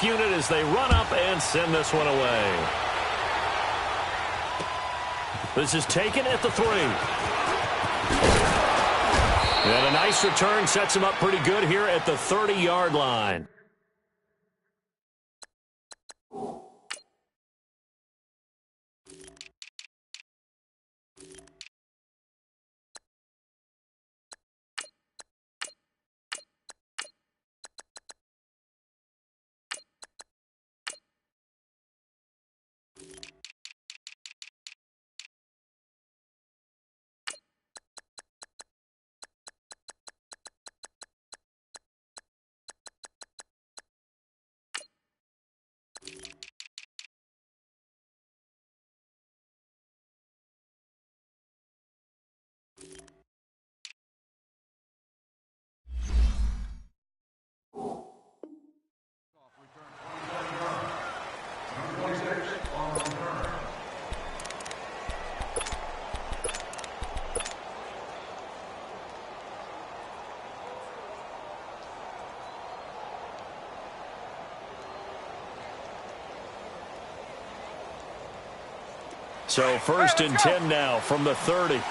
unit as they run up and send this one away. This is taken at the 3. And a nice return sets him up pretty good here at the 30-yard line. So 1st and 10 now from the 30. Hey,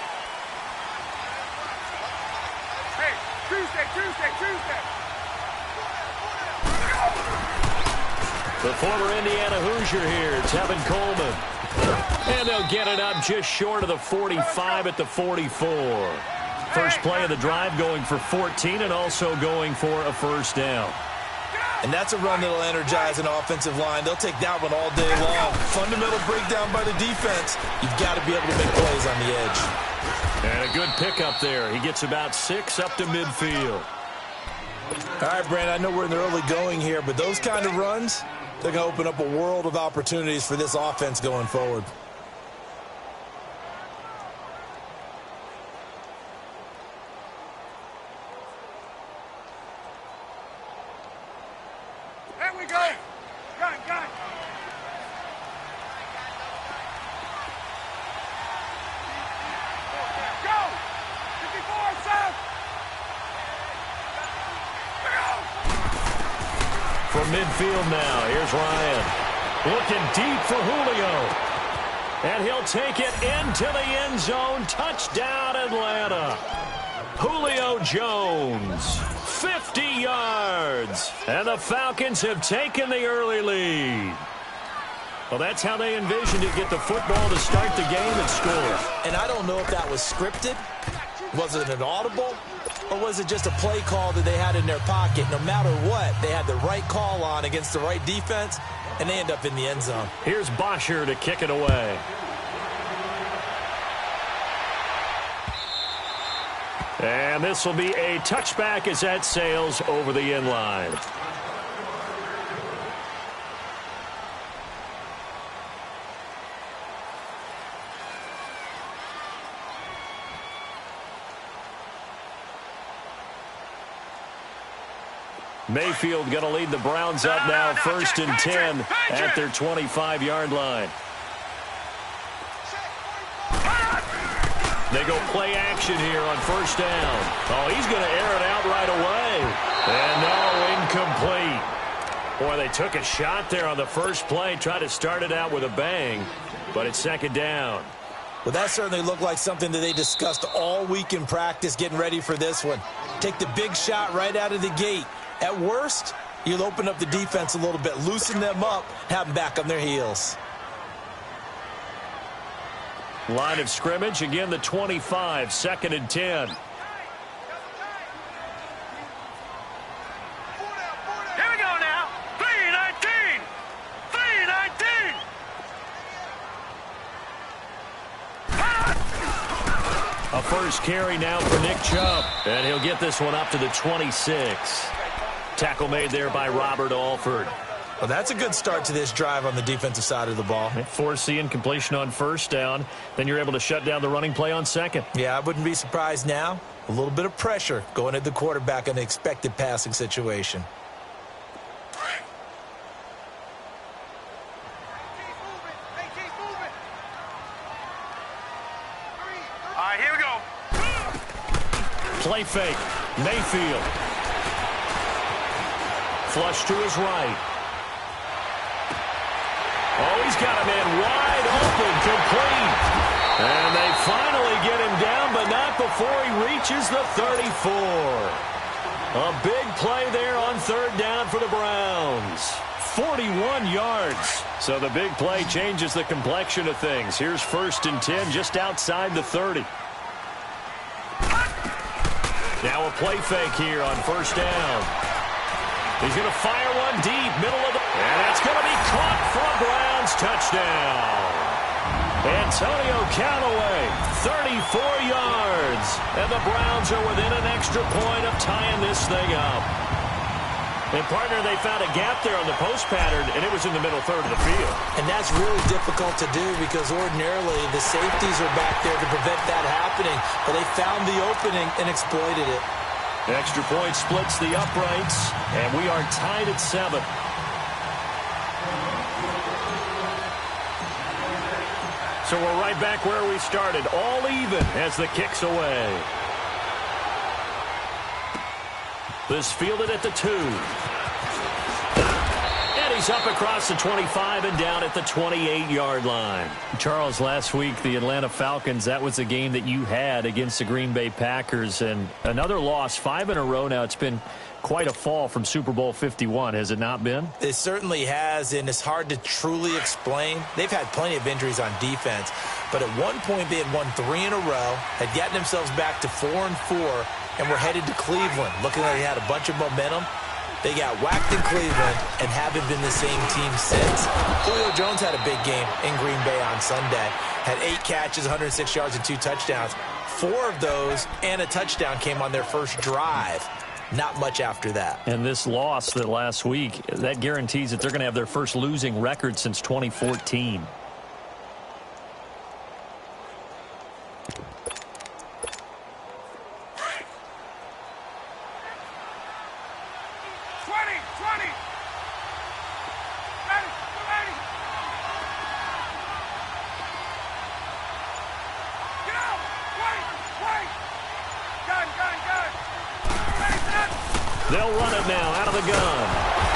Tuesday. The former Indiana Hoosier here, Tevin Coleman. And they'll get it up just short of the 45 at the 44. First play of the drive going for 14 and also going for a first down. And that's a run that'll energize an offensive line. They'll take that one all day long. Fundamental breakdown by the defense. You've got to be able to make plays on the edge. And a good pickup there. He gets about 6 up to midfield. All right, Brandon, I know we're in the early going here, but those kind of runs, they're going to open up a world of opportunities for this offense going forward. From midfield now, here's Ryan. Looking deep for Julio. And he'll take it into the end zone. Touchdown, Atlanta. Julio Jones, 50 yards. And the Falcons have taken the early lead. Well, that's how they envisioned it, get the football to start the game and score. And I don't know if that was scripted. Was it an audible? Or was it just a play call that they had in their pocket? No matter what, they had the right call on against the right defense, and they end up in the end zone. Here's Bosher to kick it away. And this will be a touchback as that sails over the end line. Mayfield going to lead the Browns up now, 1st and 10 at their 25-yard line. They go play action here on 1st down. Oh, he's going to air it out right away. And no, incomplete. Boy, they took a shot there on the first play, tried to start it out with a bang, but it's 2nd down. Well, that certainly looked like something that they discussed all week in practice getting ready for this one. Take the big shot right out of the gate. At worst, you'll open up the defense a little bit, loosen them up, have them back on their heels. Line of scrimmage, again the 25, 2nd and 10. Here we go now. 3-19. 3-19. A first carry now for Nick Chubb. And he'll get this one up to the 26. Tackle made there by Robert Alford. Well, that's a good start to this drive on the defensive side of the ball. Force the incompletion on 1st down. Then you're able to shut down the running play on 2nd. Yeah, I wouldn't be surprised now. A little bit of pressure going at the quarterback in the expected passing situation. All right, here we go. Play fake. Mayfield. Flush to his right. he's got a man wide open, complete. And they finally get him down, but not before he reaches the 34. A big play there on third down for the Browns. 41 yards. So the big play changes the complexion of things. Here's 1st and 10 just outside the 30. Now a play fake here on 1st down. He's going to fire one deep, middle of the... And that's going to be caught for a Browns touchdown. Antonio Callaway, 34 yards. And the Browns are within an extra point of tying this thing up. And, partner, they found a gap there on the post pattern, and it was in the middle third of the field. And that's really difficult to do because ordinarily the safeties are back there to prevent that happening. But they found the opening and exploited it. Extra point splits the uprights, and we are tied at 7. So we're right back where we started, all even as the kick's away. This fielded at the 2. And he's up across the 25 and down at the 28-yard line. Charles, last week, the Atlanta Falcons, that was the game that you had against the Green Bay Packers. And another loss, 5 in a row now. It's been quite a fall from Super Bowl 51, has it not been? It certainly has, and it's hard to truly explain. They've had plenty of injuries on defense, but at one point they had won 3 in a row, had gotten themselves back to 4-4, and were headed to Cleveland, looking like they had a bunch of momentum. They got whacked in Cleveland and haven't been the same team since. Julio Jones had a big game in Green Bay on Sunday. Had 8 catches, 106 yards, and 2 touchdowns. 4 of those and a touchdown came on their first drive. Not much after that. And this loss that last week, that guarantees that they're going to have their first losing record since 2014. They'll run it now out of the gun.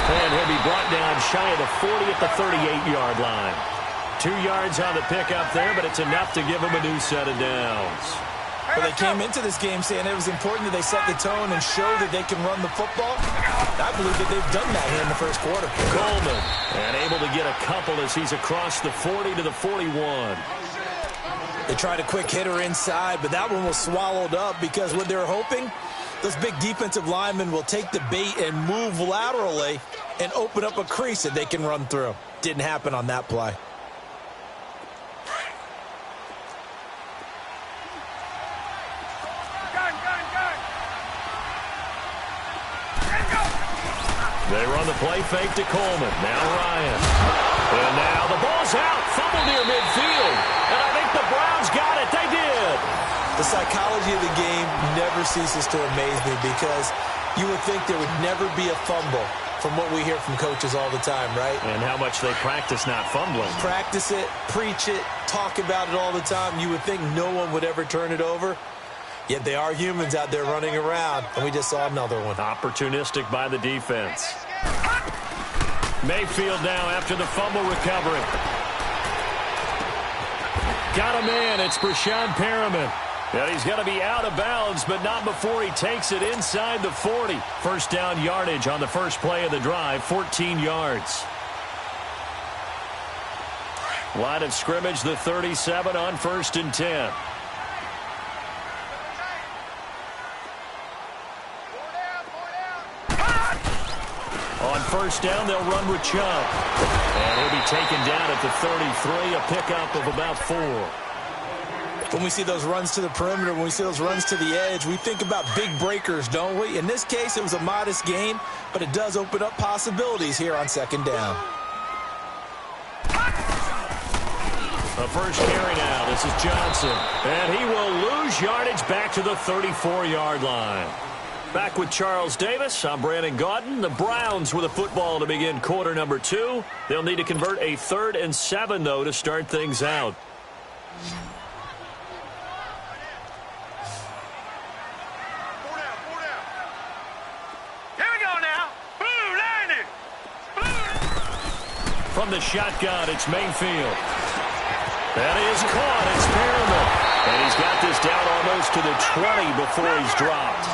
And he'll be brought down shy of the 40 at the 38-yard line. 2 yards on the pickup there, but it's enough to give him a new set of downs. Well, they came into this game saying it was important that they set the tone and show that they can run the football. I believe that they've done that here in the first quarter. Coleman, and able to get a couple as he's across the 40 to the 41. They tried a quick hitter inside, but that one was swallowed up because what they're hoping, those big defensive linemen will take the bait and move laterally and open up a crease that they can run through. Didn't happen on that play. They run the play fake to Coleman. Now Ryan. And now the ball's out. Fumble near midfield. And I think the Browns got it. They did. The psychology of the game never ceases to amaze me because you would think there would never be a fumble from what we hear from coaches all the time, right? And how much they practice not fumbling. Practice it, preach it, talk about it all the time. You would think no one would ever turn it over. Yet they are humans out there running around, and we just saw another one. Opportunistic by the defense. Mayfield now after the fumble recovery. Got a man. It's Breshad Perriman. And he's going to be out of bounds, but not before he takes it inside the 40. First down yardage on the first play of the drive, 14 yards. Line of scrimmage, the 37 on 1st and 10. On first down, they'll run with Chubb. And he'll be taken down at the 33, a pickup of about 4. When we see those runs to the perimeter, when we see those runs to the edge, we think about big breakers, don't we? In this case, it was a modest gain, but it does open up possibilities here on second down. The first carry now. This is Johnson. And he will lose yardage back to the 34-yard line. Back with Charles Davis, I'm Brandon Gaudin. The Browns with a football to begin quarter number 2. They'll need to convert a 3rd and 7, though, to start things out. from the shotgun. It's Mayfield. That is caught. It's Perriman. And he's got this down almost to the 20 before he's dropped.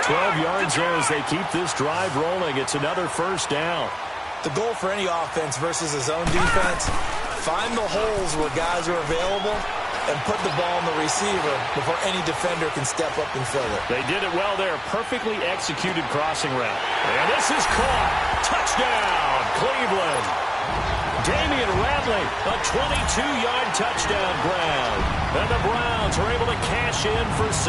12 yards there as they keep this drive rolling. It's another first down. The goal for any offense versus a zone defense, find the holes where guys are available and put the ball in the receiver before any defender can step up and fill it. They did it well there. Perfectly executed crossing route. And this is caught. Touchdown, Cleveland. Damian Ratley, a 22-yard touchdown grab. And the Browns are able to cash in for 6.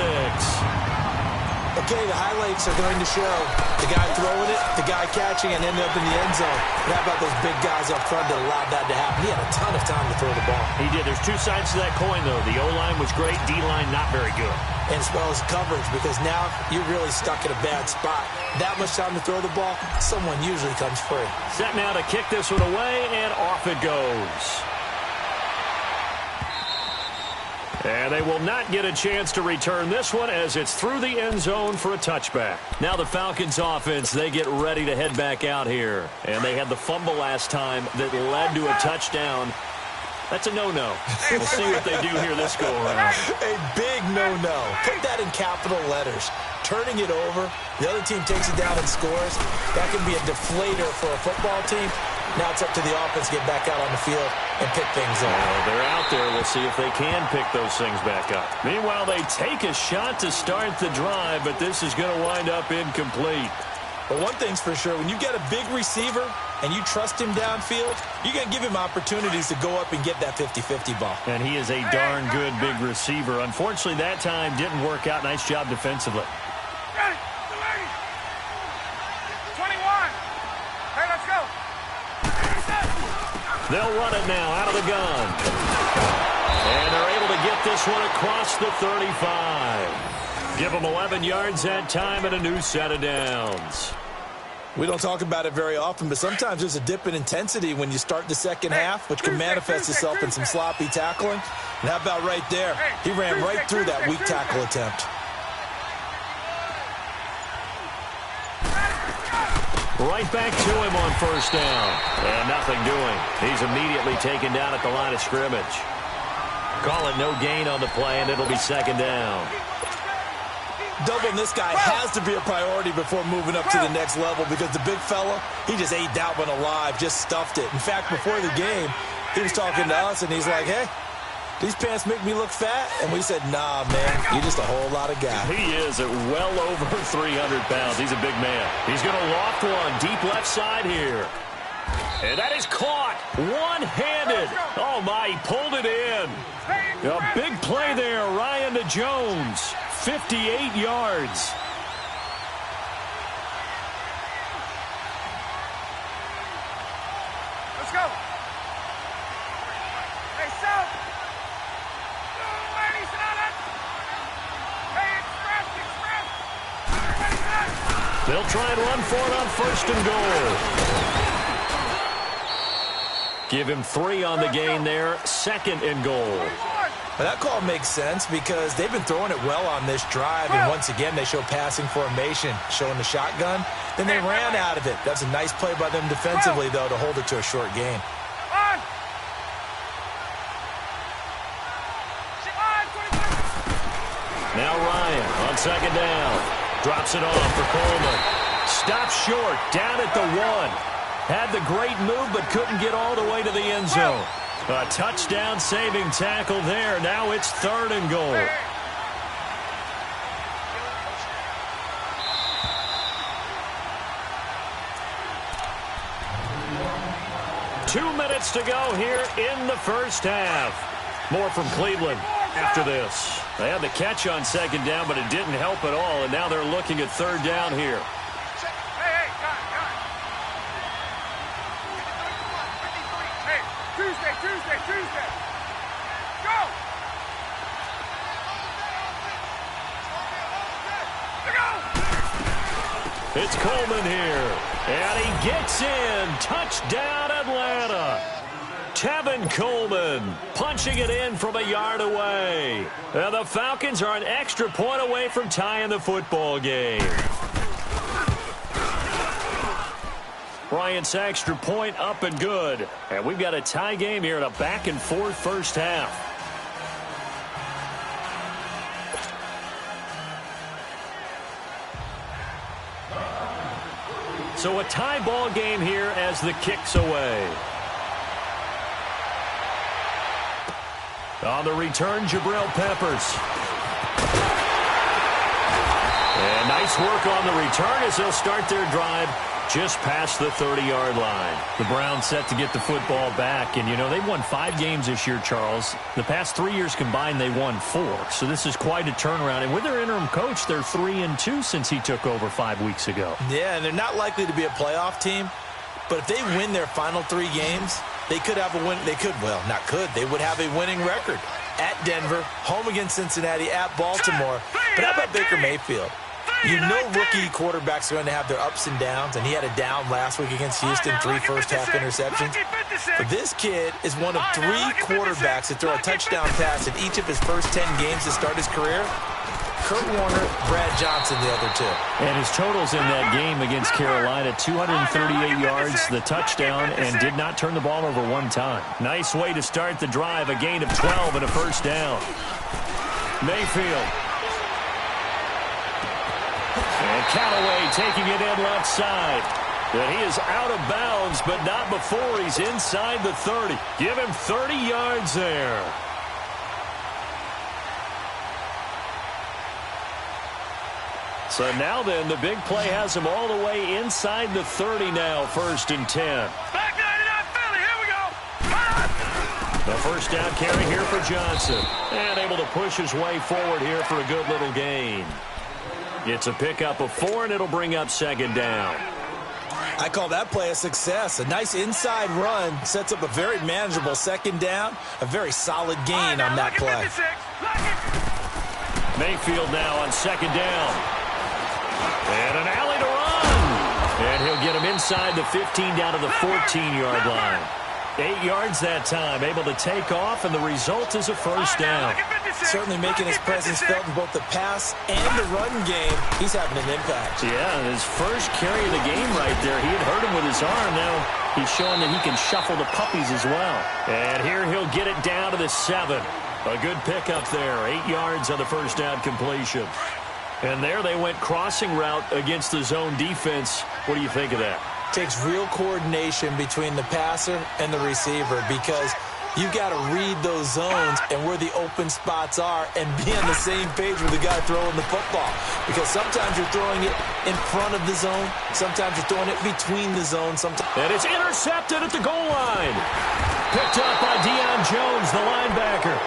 Okay, the highlights are going to show the guy throwing it, the guy catching, and ending up in the end zone. And how about those big guys up front that allowed that to happen? He had a ton of time to throw the ball. He did. There's two sides to that coin, though. The O-line was great. D-line not very good. And as well as coverage, because now you're really stuck in a bad spot. That much time to throw the ball, someone usually comes free. Set now to kick this one away, and off it goes. And they will not get a chance to return this one as it's through the end zone for a touchback. Now the Falcons offense, they get ready to head back out here. And they had the fumble last time that led to a touchdown. That's a no-no. We'll see what they do here this go-around. A big no-no. Put that in capital letters. Turning it over, the other team takes it down and scores. That can be a deflator for a football team. Now it's up to the offense to get back out on the field and pick things up. They're out there. We'll see if they can pick those things back up. Meanwhile, they take a shot to start the drive, but this is going to wind up incomplete. But one thing's for sure, when you get a big receiver and you trust him downfield, you're going to give him opportunities to go up and get that 50-50 ball. And he is a darn good big receiver. Unfortunately, that time didn't work out. Nice job defensively. Ready. 21. Hey, let's go. They'll run it now out of the gun. And they're able to get this one across the 35. Give them 11 yards that time and a new set of downs. We don't talk about it very often, but sometimes there's a dip in intensity when you start the second half, which can manifest itself in some sloppy tackling. And how about right there? He ran right through that weak tackle attempt. Right back to him on first down. And nothing doing. He's immediately taken down at the line of scrimmage. Call it no gain on the play, and it'll be second down. Doubling this guy has to be a priority before moving up to the next level because the big fella, he just ate that one alive, just stuffed it. In fact, before the game, he was talking to us, and he's like, hey, these pants make me look fat? And we said, nah, man, you're just a whole lot of guy. He is at well over 300 pounds. He's a big man. He's going to loft one deep left side here. And that is caught one-handed. Oh, my, he pulled it in. A big play there, Ryan to Jones. 58 yards. Let's go. Hey, South. Ladies and it. Hey, express. They'll try and run for it on first and goal. Give him 3 on the gain there. Second and goal. Well, that call makes sense because they've been throwing it well on this drive, and once again they show passing formation, showing the shotgun. Then they ran out of it. That's a nice play by them defensively, though, to hold it to a short gain. Now Ryan on second down. Drops it off for Coleman. Stops short, down at the 1. Had the great move, but couldn't get all the way to the end zone. A touchdown-saving tackle there. Now it's third and goal. 2 minutes to go here in the first half. More from Cleveland after this. They had the catch on second down, but it didn't help at all, and now they're looking at third down here. Tuesday. Go! It's Coleman here. And he gets in. Touchdown, Atlanta. Tevin Coleman punching it in from a yard away. And the Falcons are an extra point away from tying the football game. Bryant's extra point up and good. And we've got a tie game here in a back-and-forth first half. So a tie ball game here as the kick's away. On the return, Jabril Peppers. And nice work on the return as they'll start their drive just past the 30-yard line. The Browns set to get the football back. And, you know, they've won 5 games this year, Charles. The past 3 years combined, they won 4. So this is quite a turnaround. And with their interim coach, they're 3-2 since he took over 5 weeks ago. Yeah, and they're not likely to be a playoff team. But if they win their final 3 games, they could have a win. They could, well, not could. They would have a winning record. At Denver, home against Cincinnati, at Baltimore. But how about Baker Mayfield? You know rookie quarterbacks are going to have their ups and downs, and he had a down last week against Houston, 3 first-half interceptions. But this kid is one of 3 quarterbacks to throw a touchdown pass in each of his first 10 games to start his career. Kurt Warner, Brad Johnson, the other 2. And his totals in that game against Carolina, 238 yards, the touchdown, and did not turn the ball over 1 time. Nice way to start the drive, a gain of 12 and a first down. Mayfield. And Callaway taking it in left side. And he is out of bounds, but not before he's inside the 30. Give him 30 yards there. So now then, the big play has him all the way inside the 30 now, 1st and 10. Back 99 Philly, here we go. The first down carry here for Johnson. And able to push his way forward here for a good little gain. It's a pickup of 4, and it'll bring up 2nd down. I call that play a success. A nice inside run sets up a very manageable 2nd down. A very solid gain on that play. Mayfield now on 2nd down. And an alley to run. And he'll get him inside the 15 down to the 14-yard line. 8 yards that time, able to take off, and the result is a first down. Certainly making his presence felt in both the pass and the run game. He's having an impact. Yeah, his first carry of the game right there. He had hurt him with his arm. Now he's showing that he can shuffle the puppies as well. And here he'll get it down to the 7. A good pickup there. 8 yards on the first down completion. And there they went crossing route against the zone defense. What do you think of that? Takes real coordination between the passer and the receiver, because you've got to read those zones and where the open spots are and be on the same page with the guy throwing the football. Because sometimes you're throwing it in front of the zone. Sometimes you're throwing it between the zones. And it's intercepted at the goal line. Picked up by Deion Jones, the linebacker.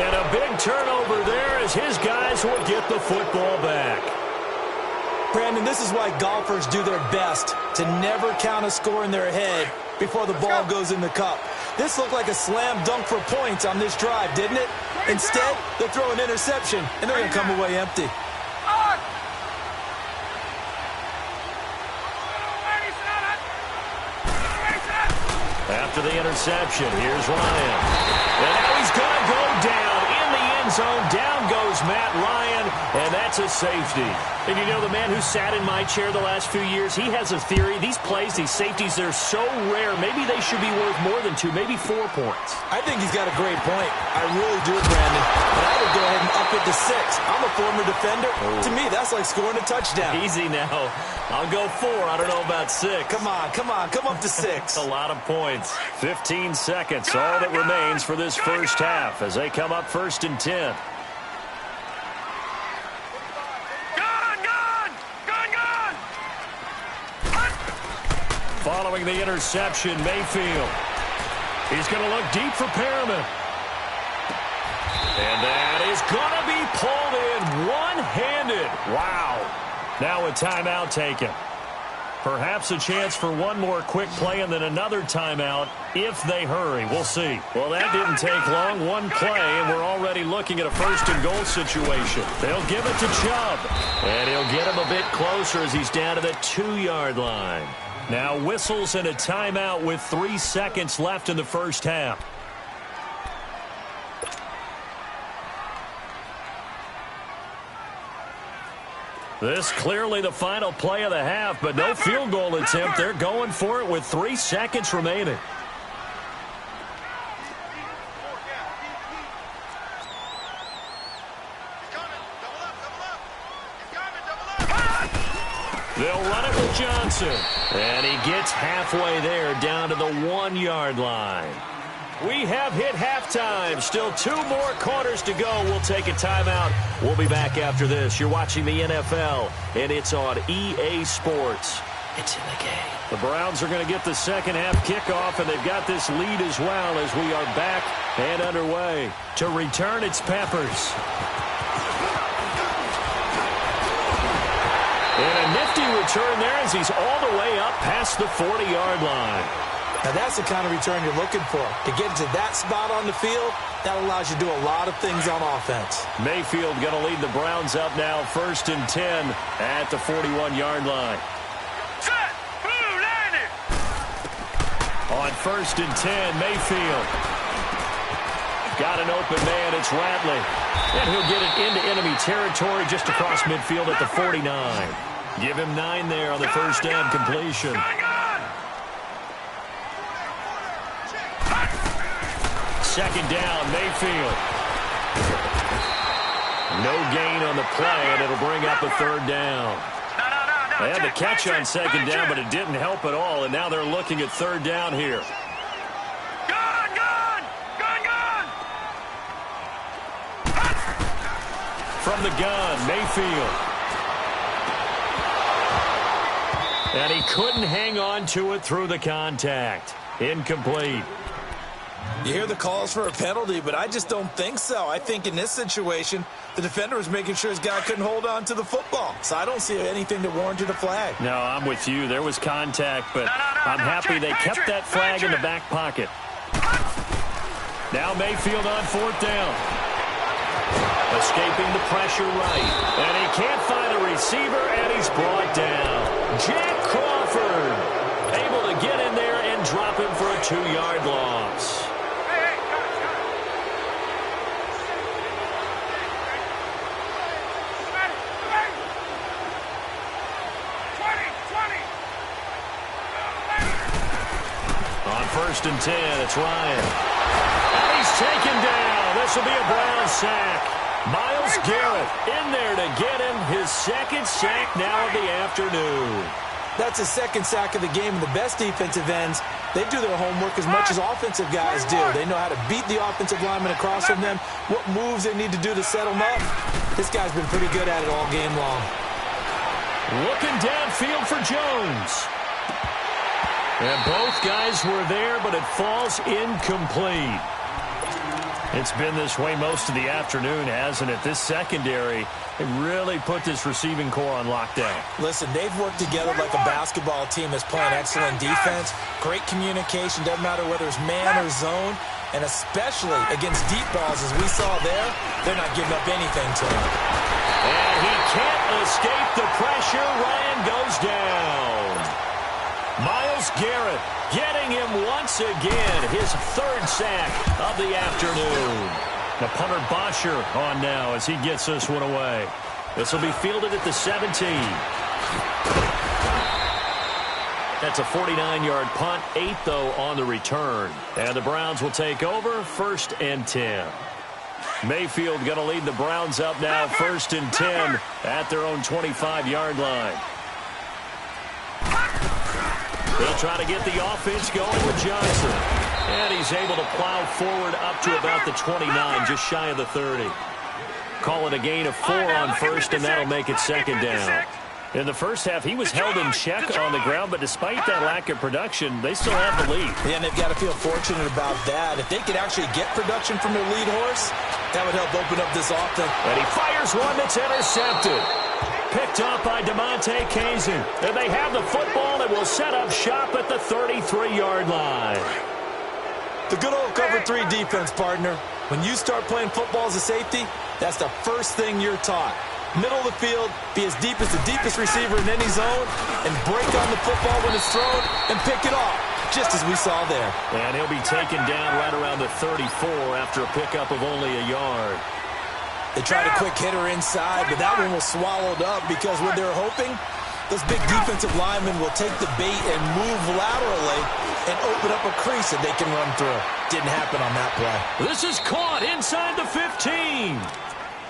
And a big turnover there as his guys will get the football back. Brandon, this is why golfers do their best to never count a score in their head before the ball goes in the cup. This looked like a slam dunk for points on this drive, didn't it? Instead, they'll throw an interception, and they're going to come away empty. After the interception, here's Ryan. And now he's going to go down in the end zone. Down goes Matt Ryan, and that's a safety. And you know, the man who sat in my chair the last few years, he has a theory. These plays, these safeties, they're so rare. Maybe they should be worth more than 2, maybe 4 points. I think he's got a great point. I really do, Brandon. But I would go ahead and up it to 6. I'm a former defender. To me, that's like scoring a touchdown. Easy now. I'll go 4. I don't know about 6. Come on. Come up to 6. A lot of points. 15 seconds, all that remains for this first half as they come up 1st and 10. Following the interception, Mayfield. He's going to look deep for Perriman. And that is going to be pulled in one-handed. Wow. Now a timeout taken. Perhaps a chance for one more quick play and then another timeout if they hurry. We'll see. Well, that didn't take long. One play, and we're already looking at a 1st and goal situation. They'll give it to Chubb. And he'll get him a bit closer as he's down to the 2-yard line. Now whistles and a timeout with 3 seconds left in the first half. This clearly the final play of the half, but no field goal attempt. They're going for it with 3 seconds remaining. They'll run it with Johnson. And he gets halfway there, down to the 1-yard line. We have hit halftime. Still 2 more quarters to go. We'll take a timeout. We'll be back after this. You're watching the NFL, and it's on EA Sports. It's in the game. The Browns are going to get the second half kickoff, and they've got this lead as well as we are back and underway. To return, it's Peppers. And a nifty return there as he's all the way up past the 40-yard line. Now, that's the kind of return you're looking for. To get to that spot on the field, that allows you to do a lot of things on offense. Mayfield going to lead the Browns up now, 1st and 10 at the 41-yard line. Set. Blue, landed. On 1st and 10, Mayfield. Got an open man, it's Ratley. And he'll get it into enemy territory just across midfield at the 49. Give him 9 there on the first down completion. Second down, Mayfield. No gain on the play, and it'll bring up a 3rd down. They had the catch on 2nd down, but it didn't help at all, and now they're looking at 3rd down here. From the gun, Mayfield. And he couldn't hang on to it through the contact. Incomplete. You hear the calls for a penalty, but I just don't think so. I think in this situation, the defender was making sure his guy couldn't hold on to the football. So I don't see anything that warranted a flag. No, I'm with you. There was contact, but I'm happy they kept that flag in the back pocket. Now Mayfield on 4th down. Escaping the pressure right. And he can't find a receiver, and he's brought down. Jack Crawford able to get in there and drop him for a 2-yard loss. On 1st and 10, it's Ryan. And he's taken down. This will be a Brown sack. Myles Garrett in there to get him his 2nd sack now of the afternoon. That's his 2nd sack of the game, and the best defensive ends, they do their homework as much as offensive guys do. They know how to beat the offensive linemen across from them, what moves they need to do to set them up. This guy's been pretty good at it all game long. Looking downfield for Jones. And both guys were there, but it falls incomplete. It's been this way most of the afternoon, hasn't it? This secondary, it really put this receiving core on lockdown. Listen, they've worked together like a basketball team that's playing excellent defense. Great communication, doesn't matter whether it's man or zone. And especially against deep balls, as we saw there, they're not giving up anything to him. And he can't escape the pressure. Ryan goes down. Myles Garrett getting him once again, his 3rd sack of the afternoon. The punter Bosher on now as he gets this one away. This will be fielded at the 17. That's a 49-yard punt, 8 though on the return. And the Browns will take over, 1st and 10. Mayfield going to lead the Browns up now, 1st and 10 at their own 25-yard line. They'll try to get the offense going with Johnson. And he's able to plow forward up to about the 29, just shy of the 30. Call it a gain of 4 on 1st, and that'll make it 2nd down. In the first half, he was held in check on the ground, but despite that lack of production, they still have the lead. Yeah, and they've got to feel fortunate about that. If they could actually get production from their lead horse, that would help open up this offense. And he fires one that's intercepted. Picked up by DeMonte Kazin. And they have the football and will set up shop at the 33-yard line. The good old cover 3 defense, partner. When you start playing football as a safety, that's the first thing you're taught. Middle of the field, be as deep as the deepest receiver in any zone, and break on the football when it's thrown and pick it off, just as we saw there. And he'll be taken down right around the 34 after a pickup of only a yard. They tried a quick hitter inside, but that one was swallowed up because what they were hoping, those big defensive linemen will take the bait and move laterally and open up a crease that they can run through. Didn't happen on that play. This is caught inside the 15.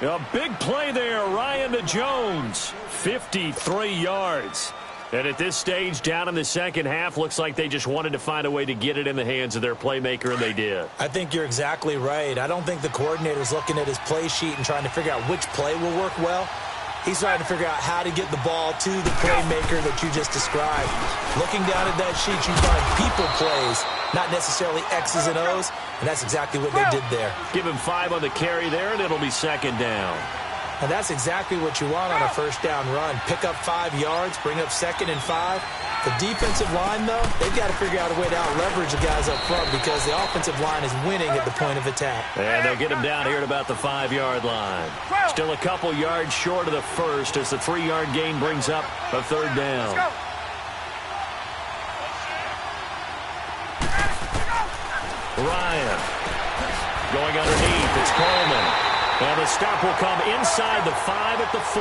A big play there, Ryan to Jones. 53 yards. And at this stage, down in the second half, looks like they just wanted to find a way to get it in the hands of their playmaker, and they did. I think you're exactly right. I don't think the coordinator's looking at his play sheet and trying to figure out which play will work well. He's trying to figure out how to get the ball to the playmaker that you just described. Looking down at that sheet, you find people plays, not necessarily X's and O's, and that's exactly what they did there. Give him 5 on the carry there, and it'll be second down. And that's exactly what you want on a first down run. Pick up 5 yards, bring up 2nd and 5. The defensive line, though, they've got to figure out a way to out-leverage the guys up front because the offensive line is winning at the point of attack. And they'll get him down here at about the 5-yard line. Still a couple yards short of the first as the 3-yard gain brings up a third down. Ryan going underneath. It's Coleman. And the stop will come inside the 5 at the 4.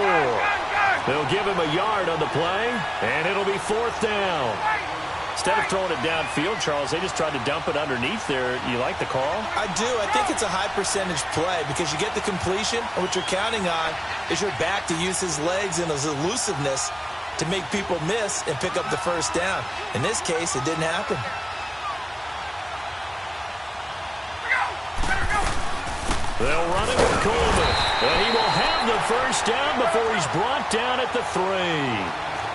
They'll give him a yard on the play, and it'll be 4th down. Instead of throwing it downfield, Charles, they just tried to dump it underneath there. You like the call? I do. I think it's a high-percentage play because you get the completion, and what you're counting on is your back to use his legs and his elusiveness to make people miss and pick up the first down. In this case, it didn't happen. They'll run it with Coleman, and he will have the first down before he's brought down at the 3.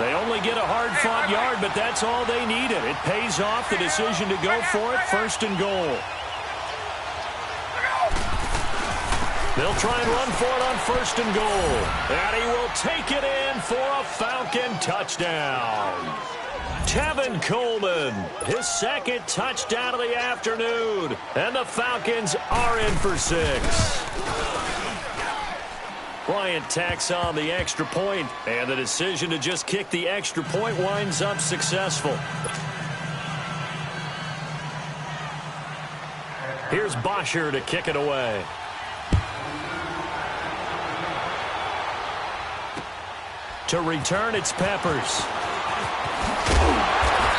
They only get a hard-fought yard, but that's all they needed. It pays off the decision to go for it, 1st and goal. They'll try and run for it on 1st and goal, and he will take it in for a Falcon touchdown. Tevin Coleman, his 2nd touchdown of the afternoon, and the Falcons are in for 6. Bryant tacks on the extra point, and the decision to just kick the extra point winds up successful. Here's Bosher to kick it away. To return, it's Peppers.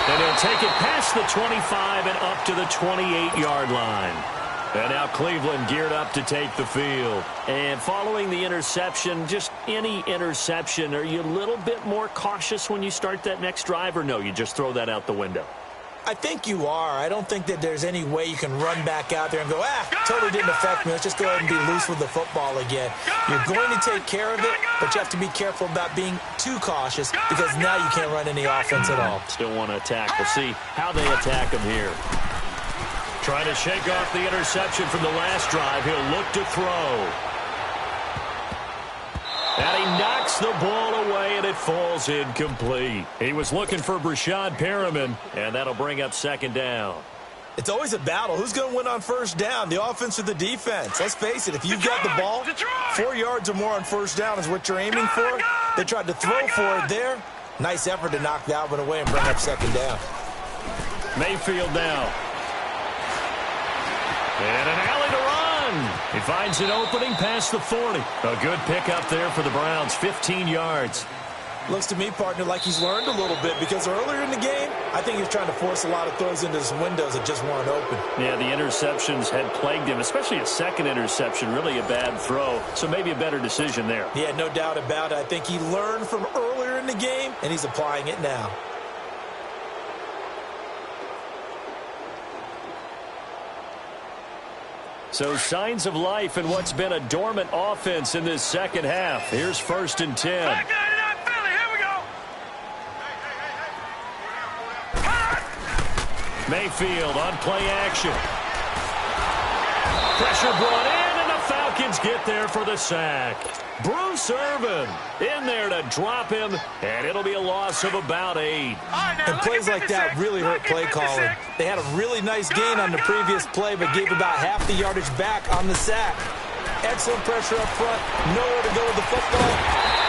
And he'll take it past the 25 and up to the 28-yard line. And now Cleveland geared up to take the field. And following the interception, just any interception, are you a little bit more cautious when you start that next drive, or no, you just throw that out the window? I think you are. I don't think that there's any way you can run back out there and go, totally didn't affect me. Let's just go ahead and be loose with the football again. You're going to take care of it, but you have to be careful about being too cautious because now you can't run any offense at all. Still want to attack. We'll see how they attack him here. Trying to shake off the interception from the last drive. He'll look to throw. And he knocks the ball away, and it falls incomplete. He was looking for Brashad Perriman, and that'll bring up 2nd down. It's always a battle. Who's going to win on first down, the offense or the defense? Let's face it, if you've got the ball, 4 yards or more on first down is what you're aiming for. They tried to throw for it there. Nice effort to knock that one away and bring up 2nd down. Mayfield now. And an alley to run. He finds an opening past the 40. A good pickup there for the Browns, 15 yards. Looks to me, partner, like he's learned a little bit because earlier in the game, I think he was trying to force a lot of throws into his windows that just weren't open. Yeah, the interceptions had plagued him, especially a 2nd interception, really a bad throw. So maybe a better decision there. Yeah, no doubt about it. I think he learned from earlier in the game, and he's applying it now. So signs of life in what's been a dormant offense in this second half. Here's 1st and 10. Back 99 Philly, here we go. Mayfield on play action. Pressure brought in, and the Falcons get there for the sack. Bruce Irvin in there to drop him, and it'll be a loss of about 8. And plays like that really hurt play calling. They had a really nice gain on the previous play, but gave about half the yardage back on the sack. Excellent pressure up front. Nowhere to go with the football.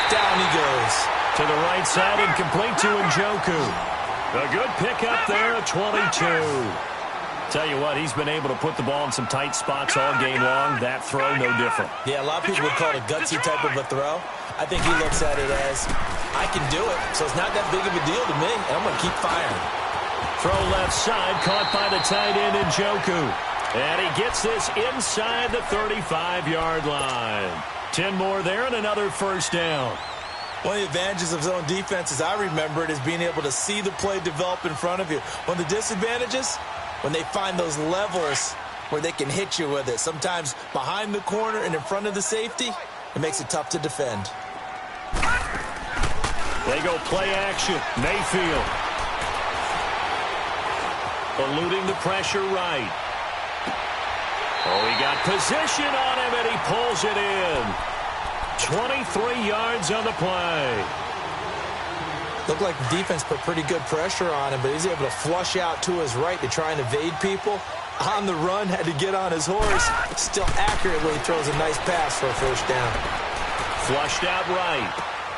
Down he goes. To the right side and complete to Njoku. A good pickup there at 22. Tell you what, he's been able to put the ball in some tight spots all game long. That throw, no different. Yeah, a lot of people would call it a gutsy type of a throw. I think he looks at it as, I can do it, so it's not that big of a deal to me, and I'm going to keep firing. Throw left side, caught by the tight end Njoku. And he gets this inside the 35-yard line. 10 more there and another first down. One of the advantages of zone defense, as I remember it, is being able to see the play develop in front of you. One of the disadvantages, when they find those levels where they can hit you with it, sometimes behind the corner and in front of the safety, it makes it tough to defend. They go play action. Mayfield. Eluding the pressure right. Oh, he got position on him, and he pulls it in. 23 yards on the play. Looked like the defense put pretty good pressure on him, but he's able to flush out to his right to try and evade people. On the run, had to get on his horse. Still accurately throws a nice pass for a first down. Flushed out right.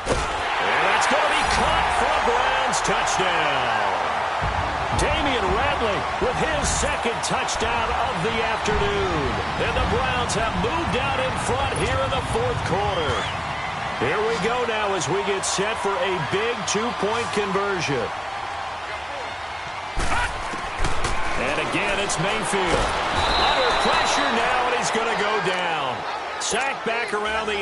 And that's going to be caught for a Browns touchdown. Damian Ratley with his second touchdown of the afternoon. And the Browns have moved out in front here in the fourth quarter. Here we go now as we get set for a big two-point conversion. And again, it's Mayfield. Under pressure now, and he's going to go down. Sacked back around the 8.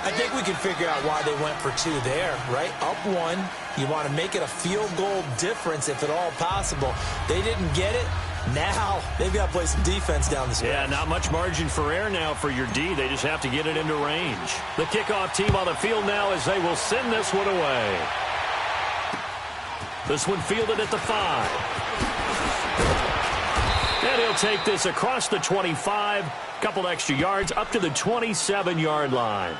I think we can figure out why they went for 2 there, right? Up 1. You want to make it a field goal difference if at all possible. They didn't get it. Now they've got to play some defense down the stretch. Yeah, not much margin for error now for your D. They just have to get it into range. The kickoff team on the field now as they will send this one away. This one fielded at the 5. And he'll take this across the 25. Couple extra yards up to the 27-yard line.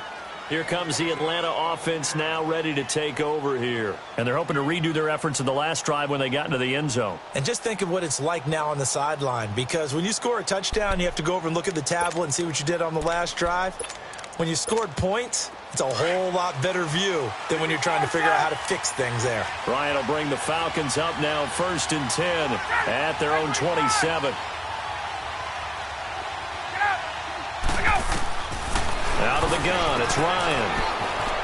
Here comes the Atlanta offense now ready to take over here. And they're hoping to redo their efforts in the last drive when they got into the end zone. And just think of what it's like now on the sideline, because when you score a touchdown, you have to go over and look at the tablet and see what you did on the last drive. When you scored points, it's a whole lot better view than when you're trying to figure out how to fix things there. Ryan will bring the Falcons up now 1st and 10 at their own 27. Out of the gun, it's Ryan.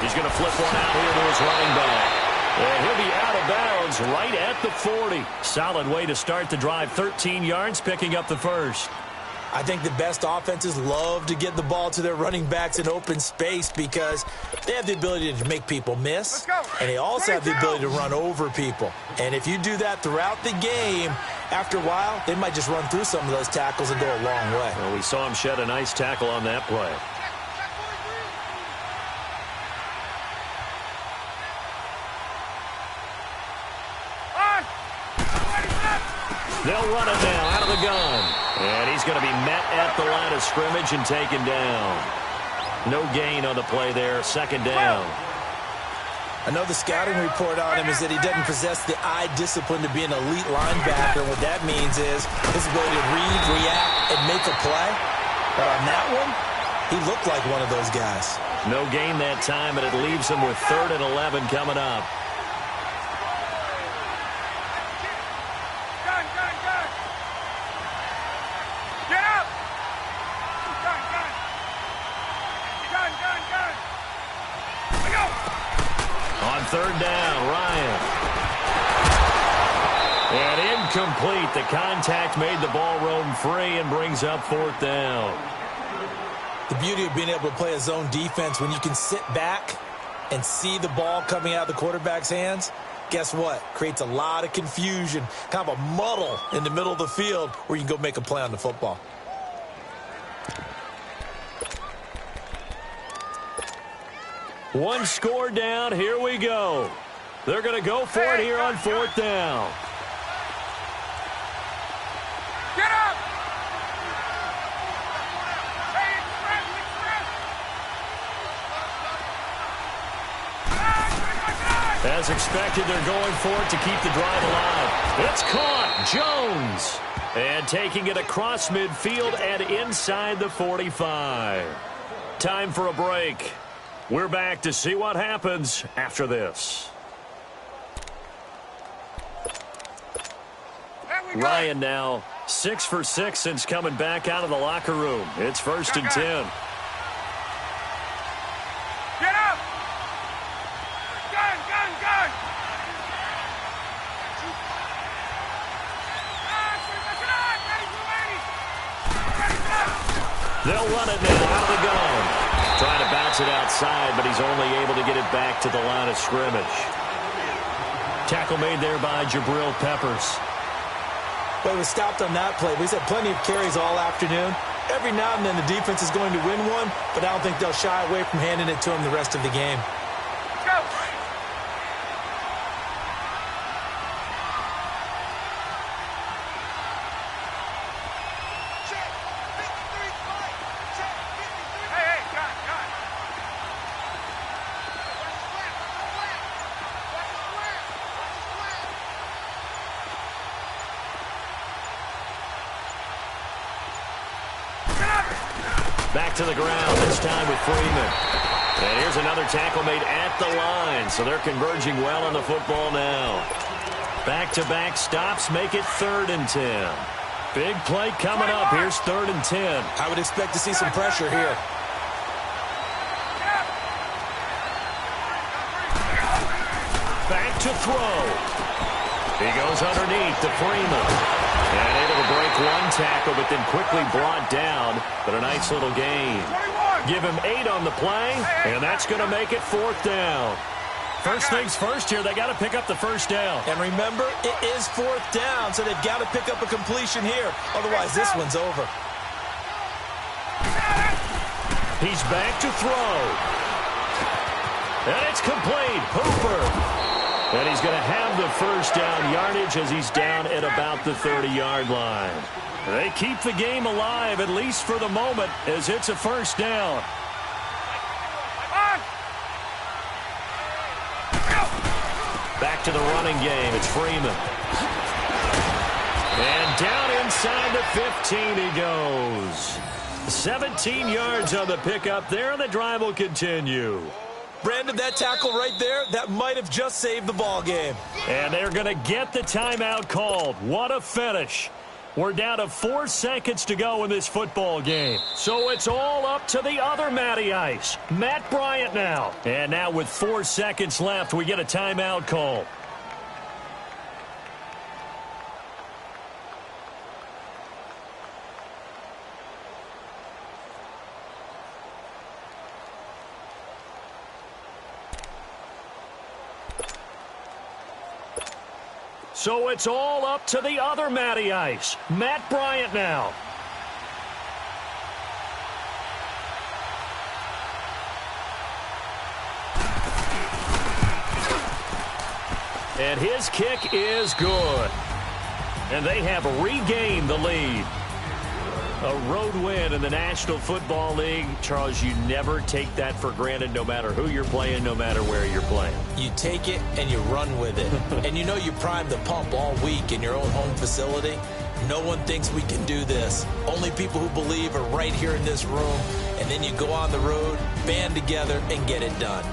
He's going to flip one out here to his running back. And he'll be out of bounds right at the 40. Solid way to start the drive. 13 yards, picking up the first. I think the best offenses love to get the ball to their running backs in open space because they have the ability to make people miss, and they also have the ability to run over people. And if you do that throughout the game, after a while, they might just run through some of those tackles and go a long way. Well, we saw him shed a nice tackle on that play. They'll run it now out of the gun. And he's going to be met at the line of scrimmage and taken down. No gain on the play there. Second down. I know the scouting report on him is that he doesn't possess the eye discipline to be an elite linebacker. What that means is his ability to read, react, and make a play. But on that one, he looked like one of those guys. No gain that time, and it leaves him with 3rd and 11 coming up. On 3rd down, Ryan. And incomplete. The contact made the ball roam free and brings up 4th down. The beauty of being able to play a zone defense when you can sit back and see the ball coming out of the quarterback's hands, guess what? Creates a lot of confusion, kind of a muddle in the middle of the field where you can go make a play on the football. One score down. Here we go. They're going to go for it here on 4th down. Get up! As expected, they're going for it to keep the drive alive. It's caught. Jones. And taking it across midfield and inside the 45. Time for a break. We're back to see what happens after this. Ryan now 6 for 6 since coming back out of the locker room. It's 1st and 10. Get up! Gun, gun, gun! They'll run it now out of the gun. Trying to bounce it outside, but he's only able to get it back to the line of scrimmage. Tackle made there by Jabril Peppers. Well, he was stopped on that play. He's had plenty of carries all afternoon. Every now and then the defense is going to win one, but I don't think they'll shy away from handing it to him the rest of the game. Go! Back to the ground, this time with Freeman. And here's another tackle made at the line, so they're converging well on the football now. Back-to-back stops make it 3rd and 10. Big play coming up. Here's 3rd and 10. I would expect to see some pressure here. Back to throw. He goes underneath to Freeman. And able to break one tackle, but then quickly brought down. But a nice little gain. Give him 8 on the play, and that's going to make it 4th down. First things first here, they got to pick up the first down. And remember, it is 4th down, so they've got to pick up a completion here. Otherwise, this one's over. He's back to throw. And it's complete. Hooper. And he's going to have the first down yardage as he's down at about the 30-yard line. They keep the game alive, at least for the moment, as it's a first down. Back to the running game. It's Freeman. And down inside the 15 he goes. 17 yards on the pickup there, and the drive will continue. Brandon, that tackle right there, that might have just saved the ball game. And they're going to get the timeout called. What a finish. We're down to 4 seconds to go in this football game. So it's all up to the other Matty Ice, Matt Bryant now. And now with 4 seconds left, we get a timeout call. So it's all up to the other Matty Ice, Matt Bryant now. And his kick is good. And they have regained the lead. A road win in the National Football League. Charles, you never take that for granted no matter who you're playing, no matter where you're playing. You take it and you run with it. And you know you primed the pump all week in your own home facility. No one thinks we can do this. Only people who believe are right here in this room. And then you go on the road, band together, and get it done.